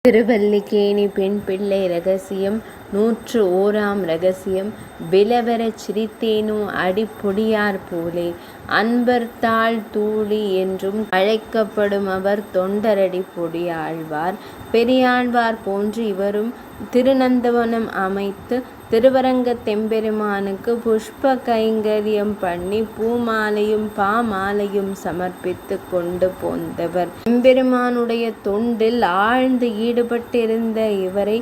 திருவல்லிக்கேணி பெண் பிள்ளை ரகசியம் 101ஆம் ரகசியம். விலவரச் சிரித்தேனோ அடிப்பொடியார் போலே. அன்பர்தாள் தூளி என்றும் அழைக்கப்படும் அவர் தொண்டரடி பொடியாழ்வார். பெரியாழ்வார் போன்று இவரும் திருநந்தவனம் அமைத்து திருவரங்கத் தெம்பெருமானுக்கு புஷ்ப கைங்கரியம் பண்ணி பூமாலையும் பாமாலையும் சமர்ப்பித்து கொண்டு போந்தவர். எம்பெருமானுடைய தொண்டில் ஆழ்ந்து ஈடுபட்டிருந்த இவரை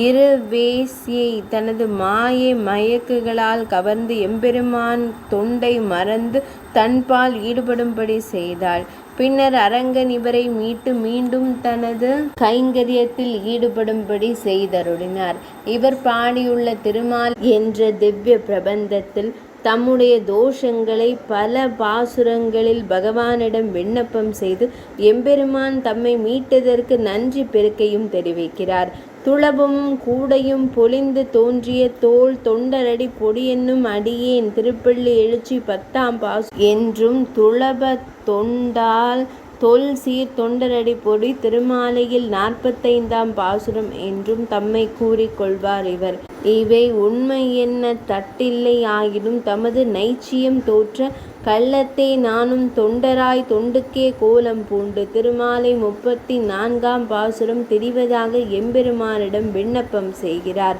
இரு வேசியை தனது மாயை மயக்குகளால் கவர்ந்து எம்பெருமான் தொண்டை மறந்து தன்பால் ஈடுபடும்படி செய்தாள். பின்னர் அரங்கன் இவரை மீட்டு மீண்டும் தனது கைங்கரியத்தில் ஈடுபடும்படி செய்தருளினார். இவர் பாடியுள்ள திருமால் என்ற திவ்ய பிரபந்தத்தில் தம்முடைய தோஷங்களை பல பாசுரங்களில் பகவானிடம் விண்ணப்பம் செய்து எம்பெருமான் தம்மை மீட்டதற்கு நன்றி பெருக்கையும் தெரிவிக்கிறார். துளபமும் கூடையும் பொலிந்து தோன்றிய தோள் தொண்டரடி பொடியென்னும் அடியேன் திருப்பள்ளி எழுச்சி 10ஆம் பாசு என்றும் துளப தொண்டால் தொல் சீர் தொண்டரடி பொடி திருமாலையில் 45ஆம் பாசுரம் என்றும் தம்மை கூறிக்கொள்வார் இவர். இவை உண்மை என்ன தட்டில்லை ஆயினும் தமது நைச்சியம் தோற்ற கள்ளத்தே நானும் தொண்டராய் தொண்டுக்கே கோலம் பூண்டு திருமாலை 34ஆம் பாசுரம் தெரிவதாக எம்பெருமானிடம் விண்ணப்பம் செய்கிறார்.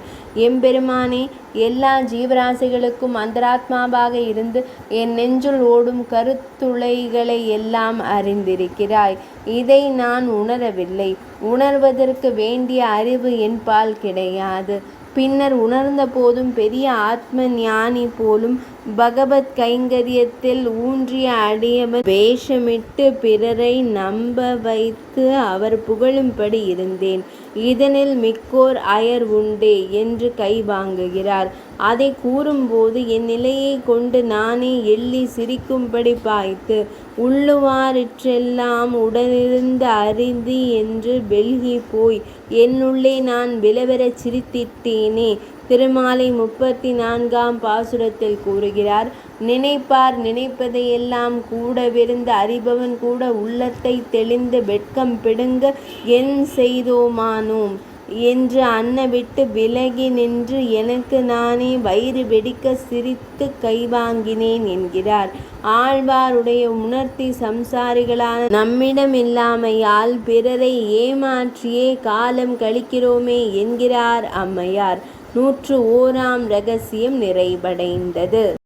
எம்பெருமானே, எல்லா ஜீவராசிகளுக்கும் அந்தராத்மாவாக இருந்து என் நெஞ்சுள் ஓடும் கருத்துளைகளை எல்லாம் அறிந்திருக்கிறாய். இதை நான் உணரவில்லை. உணர்வதற்கு வேண்டிய அறிவு என்பால் கிடையாது. பின்னர் உணர்ந்த போதும் பெரிய ஆத்ம ஞானி போலும் பகவத் கைங்கரியத்தில் ஊன்றிய அடியவர் வேஷமிட்டு பிறரை நம்ப வைத்து அவர் புகழும்படி இருந்தேன். இதனில் மிக்கோர் அயர் உண்டே என்று கை வாங்குகிறார். அதை கூறும்போது என் நிலையை கொண்டு நானே எள்ளி சிரிக்கும்படி பாய்த்து உள்ளுவாரிற்றெல்லாம் உடனிருந்து அறிந்தி என்று வெல்கி போய் என்னுள்ளே நான் விலவரச் சிரித்திட்டேனே. திருமாலை 34ஆம் பாசுரத்தில் கூறுகிறார். நினைப்பார் நினைப்பதையெல்லாம் கூடவிருந்து அறிபவன் கூட உள்ளத்தை தெளிந்து வெட்கம் பிடுங்க என் செய்தோமானோம் என்று அன்னவிட்டு விலகி நின்று எனக்கு நானே வயிறு வெடிக்க சிரித்து கைவாங்கினேன் என்கிறார். ஆழ்வாருடைய உணர்த்தி சம்சாரிகளான நம்மிடமில்லாமையால் பிறரை ஏமாற்றியே காலம் கழிக்கிறோமே என்கிறார் அம்மையார். 101ஆம் ரகசியம் நிறைவடைந்தது.